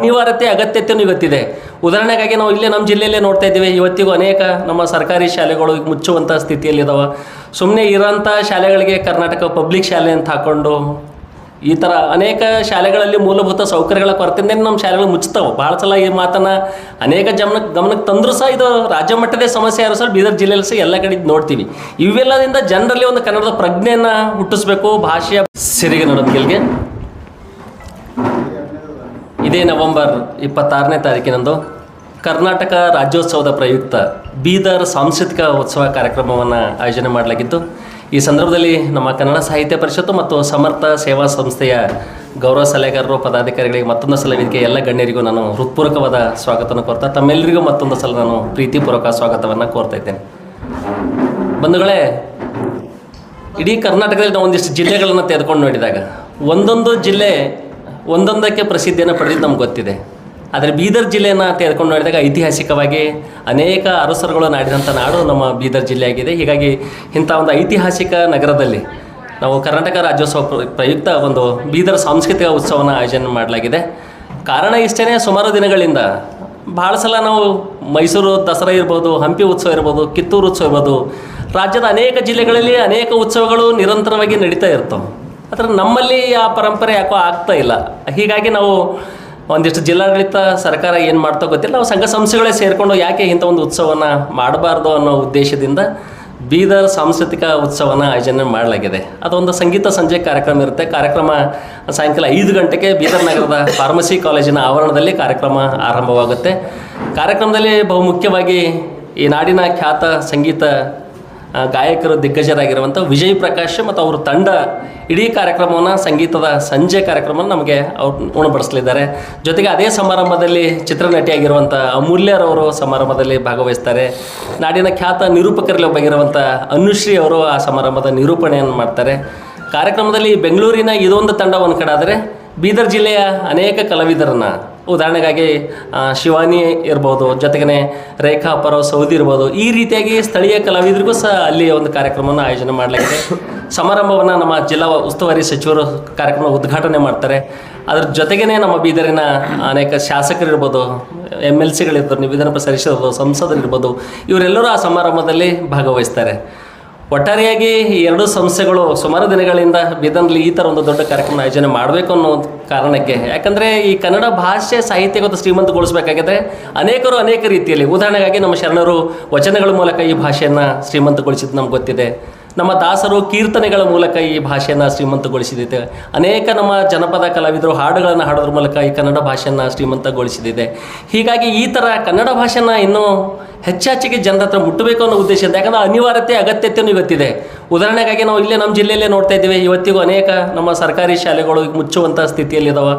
ಅನಿವಾರ್ಯತೆ ಅಗತ್ಯತೆಯೂ ಇವತ್ತಿದೆ. ಉದಾಹರಣೆಗಾಗಿ ನಾವು ಇಲ್ಲೇ ನಮ್ಮ ಜಿಲ್ಲೆಯಲ್ಲೇ ನೋಡ್ತಾ ಇದ್ದೀವಿ. ಇವತ್ತಿಗೂ ಅನೇಕ ನಮ್ಮ ಸರ್ಕಾರಿ ಶಾಲೆಗಳು ಮುಚ್ಚುವಂಥ ಸ್ಥಿತಿಯಲ್ಲಿದ್ದಾವೆ. ಸುಮ್ಮನೆ ಇರೋಂಥ ಶಾಲೆಗಳಿಗೆ ಕರ್ನಾಟಕ ಪಬ್ಲಿಕ್ ಶಾಲೆ ಅಂತ ಹಾಕ್ಕೊಂಡು ಈ ಥರ ಅನೇಕ ಶಾಲೆಗಳಲ್ಲಿ ಮೂಲಭೂತ ಸೌಕರ್ಯಗಳ ಕೊರತೆಯಿಂದ ನಮ್ಮ ಶಾಲೆಗಳು ಮುಚ್ತಾವೆ. ಭಾಳ ಸಲ ಈ ಮಾತನ್ನು ಅನೇಕ ಗಮನಕ್ಕೆ ತಂದರೂ ಸಹ ಇದು ರಾಜ್ಯ ಮಟ್ಟದ ಸಮಸ್ಯೆ ಯಾರು ಸಹ ಬೀದರ್ ಜಿಲ್ಲೆಯಲ್ಲಿ ಸಹ ಎಲ್ಲ ಕಡೆ ನೋಡ್ತೀವಿ. ಇವೆಲ್ಲದಿಂದ ಜನರಲ್ಲಿ ಒಂದು ಕನ್ನಡದ ಪ್ರಜ್ಞೆಯನ್ನು ಹುಟ್ಟಿಸ್ಬೇಕು. ಭಾಷೆಯ ಸಿರಿಗೆ ನಡೋದ್ಗೆಲ್ಗೆ ಇದೇ ನವೆಂಬರ್ 26ನೇ ತಾರೀಕಿನಂದು ಕರ್ನಾಟಕ ರಾಜ್ಯೋತ್ಸವದ ಪ್ರಯುಕ್ತ ಬೀದರ್ ಸಾಂಸ್ಕೃತಿಕ ಉತ್ಸವ ಕಾರ್ಯಕ್ರಮವನ್ನು ಆಯೋಜನೆ ಮಾಡಲಾಗಿತ್ತು. ಈ ಸಂದರ್ಭದಲ್ಲಿ ನಮ್ಮ ಕನ್ನಡ ಸಾಹಿತ್ಯ ಪರಿಷತ್ತು ಮತ್ತು ಸಮರ್ಥ ಸೇವಾ ಸಂಸ್ಥೆಯ ಗೌರವ ಸಲಹೆಗಾರರು ಪದಾಧಿಕಾರಿಗಳಿಗೆ ಮತ್ತೊಂದು ಸಲ ವೇದಿಕೆ ಎಲ್ಲ ಗಣ್ಯರಿಗೂ ನಾನು ಹೃತ್ಪೂರ್ವಕವಾದ ಸ್ವಾಗತವನ್ನು ಕೋರ್ತಾ ತಮ್ಮೆಲ್ಲರಿಗೂ ಮತ್ತೊಂದು ಸಲ ನಾನು ಪ್ರೀತಿಪೂರ್ವಕ ಸ್ವಾಗತವನ್ನು ಕೋರ್ತಾ ಇದ್ದೇನೆ. ಬಂಧುಗಳೇ, ಇಡೀ ಕರ್ನಾಟಕದಲ್ಲಿ ನಾವು ಒಂದಿಷ್ಟು ಜಿಲ್ಲೆಗಳನ್ನು ತೆಗೆದುಕೊಂಡು ನೋಡಿದಾಗ ಒಂದೊಂದು ಜಿಲ್ಲೆ ಒಂದೊಂದಕ್ಕೆ ಪ್ರಸಿದ್ಧಿಯನ್ನು ಪಡೆದಿದ್ದು ನಮ್ಗೆ ಗೊತ್ತಿದೆ. ಆದರೆ ಬೀದರ್ ಜಿಲ್ಲೆಯನ್ನು ತೆಗೆದುಕೊಂಡು ನೋಡಿದಾಗ ಐತಿಹಾಸಿಕವಾಗಿ ಅನೇಕ ಅರಸರುಗಳು ನಾಡಿದಂಥ ನಾಡು ನಮ್ಮ ಬೀದರ್ ಜಿಲ್ಲೆಯಾಗಿದೆ. ಹೀಗಾಗಿ ಇಂಥ ಒಂದು ಐತಿಹಾಸಿಕ ನಗರದಲ್ಲಿ ನಾವು ಕರ್ನಾಟಕ ರಾಜ್ಯೋತ್ಸವ ಪ್ರಯುಕ್ತ ಒಂದು ಬೀದರ್ ಸಾಂಸ್ಕೃತಿಕ ಉತ್ಸವನ ಆಯೋಜನೆ ಮಾಡಲಾಗಿದೆ. ಕಾರಣ ಇಷ್ಟೇ, ಸುಮಾರು ದಿನಗಳಿಂದ ಭಾಳ ಸಲ ನಾವು ಮೈಸೂರು ದಸರಾ ಇರ್ಬೋದು, ಹಂಪಿ ಉತ್ಸವ ಇರ್ಬೋದು, ಕಿತ್ತೂರು ಉತ್ಸವ ಇರ್ಬೋದು, ರಾಜ್ಯದ ಅನೇಕ ಜಿಲ್ಲೆಗಳಲ್ಲಿ ಅನೇಕ ಉತ್ಸವಗಳು ನಿರಂತರವಾಗಿ ನಡೀತಾ ಇರ್ತವೆ. ಆದರೆ ನಮ್ಮಲ್ಲಿ ಆ ಪರಂಪರೆ ಯಾಕೋ ಆಗ್ತಾ ಇಲ್ಲ. ಹೀಗಾಗಿ ನಾವು ಒಂದಿಷ್ಟು ಜಿಲ್ಲಾಡಳಿತ ಸರ್ಕಾರ ಏನು ಮಾಡ್ತಾ ಗೊತ್ತಿಲ್ಲ, ನಾವು ಸಂಘ ಸಂಸ್ಥೆಗಳೇ ಸೇರಿಕೊಂಡು ಯಾಕೆ ಇಂಥ ಒಂದು ಉತ್ಸವವನ್ನು ಮಾಡಬಾರ್ದು ಅನ್ನೋ ಉದ್ದೇಶದಿಂದ ಬೀದರ್ ಸಾಂಸ್ಕೃತಿಕ ಉತ್ಸವನ ಆಯೋಜನೆ ಮಾಡಲಾಗಿದೆ. ಅದೊಂದು ಸಂಗೀತ ಸಂಜೆ ಕಾರ್ಯಕ್ರಮ ಇರುತ್ತೆ. ಕಾರ್ಯಕ್ರಮ ಸಾಯಂಕಾಲ 5 ಗಂಟೆಗೆ ಬೀದರ್ ನಗರದ ಫಾರ್ಮಸಿ ಕಾಲೇಜಿನ ಆವರಣದಲ್ಲಿ ಕಾರ್ಯಕ್ರಮ ಆರಂಭವಾಗುತ್ತೆ. ಕಾರ್ಯಕ್ರಮದಲ್ಲಿ ಬಹುಮುಖ್ಯವಾಗಿ ಈ ನಾಡಿನ ಖ್ಯಾತ ಸಂಗೀತ ಗಾಯಕರು ದಿಗ್ಗಜರಾಗಿರುವಂಥ ವಿಜಯ್ ಪ್ರಕಾಶ್ ಮತ್ತು ಅವ್ರ ತಂಡ ಇಡೀ ಕಾರ್ಯಕ್ರಮವನ್ನು ಸಂಗೀತದ ಸಂಜೆ ಕಾರ್ಯಕ್ರಮವನ್ನು ನಮಗೆ ಅವ್ರು ಉಣಬಡಿಸಲಿದ್ದಾರೆ. ಜೊತೆಗೆ ಅದೇ ಸಮಾರಂಭದಲ್ಲಿ ಚಿತ್ರನಟಿಯಾಗಿರುವಂಥ ಅಮೂಲ್ಯರವರು ಸಮಾರಂಭದಲ್ಲಿ ಭಾಗವಹಿಸ್ತಾರೆ. ನಾಡಿನ ಖ್ಯಾತ ನಿರೂಪಕರಲ್ಲಿ ಒಬ್ಬಾಗಿರುವಂಥ ಅನುಶ್ರೀ ಅವರು ಆ ಸಮಾರಂಭದ ನಿರೂಪಣೆಯನ್ನು ಮಾಡ್ತಾರೆ. ಕಾರ್ಯಕ್ರಮದಲ್ಲಿ ಬೆಂಗಳೂರಿನ ಇದೊಂದು ತಂಡ ಒಂದು ಕಡೆ ಆದರೆ ಬೀದರ್ ಜಿಲ್ಲೆಯ ಅನೇಕ ಕಲಾವಿದರನ್ನು, ಉದಾಹರಣೆಗಾಗಿ ಶಿವಾನಿ ಇರ್ಬೋದು, ಜೊತೆಗೇ ರೇಖಾ ಪರವ್ ಸೌದಿ ಇರ್ಬೋದು, ಈ ರೀತಿಯಾಗಿ ಸ್ಥಳೀಯ ಕಲಾವಿದರಿಗೂ ಸಹ ಅಲ್ಲಿ ಒಂದು ಕಾರ್ಯಕ್ರಮವನ್ನು ಆಯೋಜನೆ ಮಾಡಲಾಗಿದೆ. ಸಮಾರಂಭವನ್ನು ನಮ್ಮ ಜಿಲ್ಲಾ ಉಸ್ತುವಾರಿ ಸಚಿವರು ಕಾರ್ಯಕ್ರಮ ಉದ್ಘಾಟನೆ ಮಾಡ್ತಾರೆ. ಅದ್ರ ಜೊತೆಗೇ ನಮ್ಮ ಬೀದರಿನ ಅನೇಕ ಶಾಸಕರಿರ್ಬೋದು, MLCಗಳಿರ್ಬೋದು, ವಿಧಾನ ಪರಿಷತ್ ಸಂಸದರಿರ್ಬೋದು, ಇವರೆಲ್ಲರೂ ಆ ಸಮಾರಂಭದಲ್ಲಿ ಭಾಗವಹಿಸ್ತಾರೆ. ಒಟ್ಟಾರೆಯಾಗಿ ಈ ಎರಡೂ ಸಂಸ್ಥೆಗಳು ಸುಮಾರು ದಿನಗಳಿಂದ ಬೀದರ್ನಲ್ಲಿ ಈ ಥರ ಒಂದು ದೊಡ್ಡ ಕಾರ್ಯಕ್ರಮ ಆಯೋಜನೆ ಮಾಡಬೇಕು ಅನ್ನೋ ಕಾರಣಕ್ಕೆ, ಯಾಕಂದರೆ ಈ ಕನ್ನಡ ಭಾಷೆ ಸಾಹಿತ್ಯಗತ ಶ್ರೀಮಂತಗೊಳಿಸಬೇಕಾಗಿದ್ರೆ ಅನೇಕರು ಅನೇಕ ರೀತಿಯಲ್ಲಿ, ಉದಾಹರಣೆಗಾಗಿ ನಮ್ಮ ಶರಣರು ವಚನಗಳ ಮೂಲಕ ಈ ಭಾಷೆಯನ್ನು ಶ್ರೀಮಂತಗೊಳಿಸಿದ್ದು ನಮ್ಗೆ ಗೊತ್ತಿದೆ. ನಮ್ಮ ದಾಸರು ಕೀರ್ತನೆಗಳ ಮೂಲಕ ಈ ಭಾಷೆಯನ್ನು ಶ್ರೀಮಂತಗೊಳಿಸಿದೆ. ಅನೇಕ ನಮ್ಮ ಜನಪದ ಕಲಾವಿದರು ಹಾಡುಗಳನ್ನು ಹಾಡೋದ್ರ ಮೂಲಕ ಈ ಕನ್ನಡ ಭಾಷೆಯನ್ನು ಶ್ರೀಮಂತಗೊಳಿಸಿದೆ. ಹೀಗಾಗಿ ಈ ಥರ ಕನ್ನಡ ಭಾಷೆಯನ್ನು ಇನ್ನೂ ಹೆಚ್ಚೆಚ್ಚಿಗೆ ಜನರ ಹತ್ರ ಮುಟ್ಟಬೇಕು ಅನ್ನೋ ಉದ್ದೇಶದಿಂದ, ಯಾಕಂದರೆ ಅನಿವಾರ್ಯತೆ ಅಗತ್ಯತೆಯೂ ಇವತ್ತಿದೆ. ಉದಾಹರಣೆಗಾಗಿ ನಾವು ಇಲ್ಲೇ ನಮ್ಮ ಜಿಲ್ಲೆಯಲ್ಲೇ ನೋಡ್ತಾ ಇದ್ದೀವಿ. ಇವತ್ತಿಗೂ ಅನೇಕ ನಮ್ಮ ಸರ್ಕಾರಿ ಶಾಲೆಗಳು ಮುಚ್ಚುವಂಥ ಸ್ಥಿತಿಯಲ್ಲಿದ್ದಾವೆ.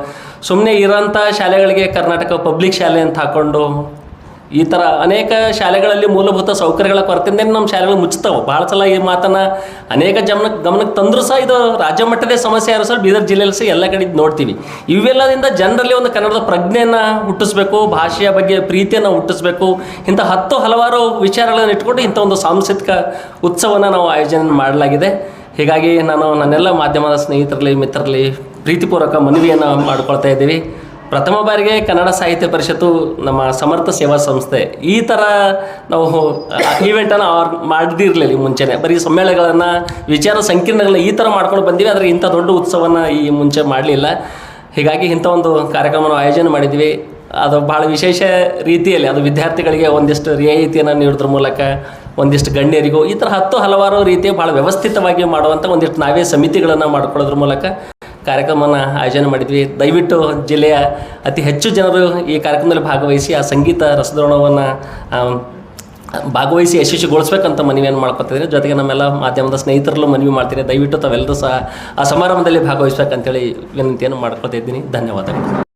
ಸುಮ್ಮನೆ ಇರೋಂಥ ಶಾಲೆಗಳಿಗೆ ಕರ್ನಾಟಕ ಪಬ್ಲಿಕ್ ಶಾಲೆ ಅಂತ ಹಾಕ್ಕೊಂಡು ಈ ಥರ ಅನೇಕ ಶಾಲೆಗಳಲ್ಲಿ ಮೂಲಭೂತ ಸೌಕರ್ಯಗಳ ಕೊರತೆಯಿಂದ ನಮ್ಮ ಶಾಲೆಗಳು ಮುಚ್ತಾವೆ. ಭಾಳ ಸಲ ಈ ಮಾತನ್ನು ಅನೇಕ ಗಮನಕ್ಕೆ ತಂದರೂ ಸಹ ಇದು ರಾಜ್ಯ ಮಟ್ಟದ ಸಮಸ್ಯೆ ಯಾರು ಸಹ ಬೀದರ್ ಜಿಲ್ಲೆಯಲ್ಲಿ ಸಹ ಎಲ್ಲ ಕಡೆ ನೋಡ್ತೀವಿ. ಇವೆಲ್ಲದಿಂದ ಜನರಲ್ಲಿ ಒಂದು ಕನ್ನಡದ ಪ್ರಜ್ಞೆಯನ್ನು ಹುಟ್ಟಿಸ್ಬೇಕು, ಭಾಷೆಯ ಬಗ್ಗೆ ಪ್ರೀತಿಯನ್ನು ಹುಟ್ಟಿಸ್ಬೇಕು. ಇಂಥ ಹಲವಾರು ವಿಚಾರಗಳನ್ನು ಇಟ್ಕೊಂಡು ಇಂಥ ಒಂದು ಸಾಂಸ್ಕೃತಿಕ ಉತ್ಸವನ ನಾವು ಆಯೋಜನೆ ಮಾಡಲಾಗಿದೆ. ಹೀಗಾಗಿ ನಾನು ನನ್ನೆಲ್ಲ ಮಾಧ್ಯಮದ ಸ್ನೇಹಿತರಲ್ಲಿ ಮಿತ್ರರಲ್ಲಿ ಪ್ರೀತಿಪೂರ್ವಕ ಮನವಿಯನ್ನು ಮಾಡ್ಕೊಳ್ತಾ ಇದ್ದೀವಿ. ಪ್ರಥಮ ಬಾರಿಗೆ ಕನ್ನಡ ಸಾಹಿತ್ಯ ಪರಿಷತ್ತು ನಮ್ಮ ಸಮರ್ಥ ಸೇವಾ ಸಂಸ್ಥೆ ಈ ಥರ ನಾವು ಈವೆಂಟನ್ನು ಮಾಡದಿರಲಿಲ್ಲ. ಮುಂಚೆನೇ ಬರೀ ಸಮ್ಮೇಳನಗಳನ್ನು, ವಿಚಾರ ಸಂಕಿರಣಗಳನ್ನ ಈ ಥರ ಮಾಡ್ಕೊಂಡು ಬಂದೀವಿ. ಆದರೆ ಇಂಥ ದೊಡ್ಡ ಉತ್ಸವನ ಈ ಮುಂಚೆ ಮಾಡಲಿಲ್ಲ. ಹೀಗಾಗಿ ಇಂಥ ಒಂದು ಕಾರ್ಯಕ್ರಮವನ್ನು ಆಯೋಜನೆ ಮಾಡಿದ್ವಿ. ಅದು ಭಾಳ ವಿಶೇಷ ರೀತಿಯಲ್ಲಿ, ಅದು ವಿದ್ಯಾರ್ಥಿಗಳಿಗೆ ಒಂದಿಷ್ಟು ರಿಯಾಯಿತಿಯನ್ನು ನೀಡೋದ್ರ ಮೂಲಕ, ಒಂದಿಷ್ಟು ಗಣ್ಯರಿಗೂ ಈ ಥರ ಹಲವಾರು ರೀತಿಯ ಭಾಳ ವ್ಯವಸ್ಥಿತವಾಗಿ ಮಾಡುವಂಥ ಒಂದಿಷ್ಟು ನಾವೇ ಸಮಿತಿಗಳನ್ನು ಮಾಡ್ಕೊಳ್ಳೋದ್ರ ಮೂಲಕ ಕಾರ್ಯಕ್ರಮವನ್ನು ಆಯೋಜನೆ ಮಾಡಿದ್ವಿ. ದಯವಿಟ್ಟು ಜಿಲ್ಲೆಯ ಅತಿ ಹೆಚ್ಚು ಜನರು ಈ ಕಾರ್ಯಕ್ರಮದಲ್ಲಿ ಭಾಗವಹಿಸಿ ಆ ಸಂಗೀತ ರಸದೋರಣವನ್ನು ಭಾಗವಹಿಸಿ ಯಶಸ್ವಿಗೊಳಿಸ್ಬೇಕಂತ ಮನವಿಯನ್ನು ಮಾಡ್ಕೊತಿದ್ದೀನಿ. ಜೊತೆಗೆ ನಮ್ಮೆಲ್ಲ ಮಾಧ್ಯಮದ ಸ್ನೇಹಿತರಲ್ಲೂ ಮನವಿ ಮಾಡ್ತೀನಿ, ದಯವಿಟ್ಟು ತಾವೆಲ್ಲರೂ ಸಹ ಆ ಸಮಾರಂಭದಲ್ಲಿ ಭಾಗವಹಿಸ್ಬೇಕಂತೇಳಿ ವಿನಂತಿಯನ್ನು ಮಾಡ್ಕೊತಾ ಇದ್ದೀನಿ. ಧನ್ಯವಾದಗಳು.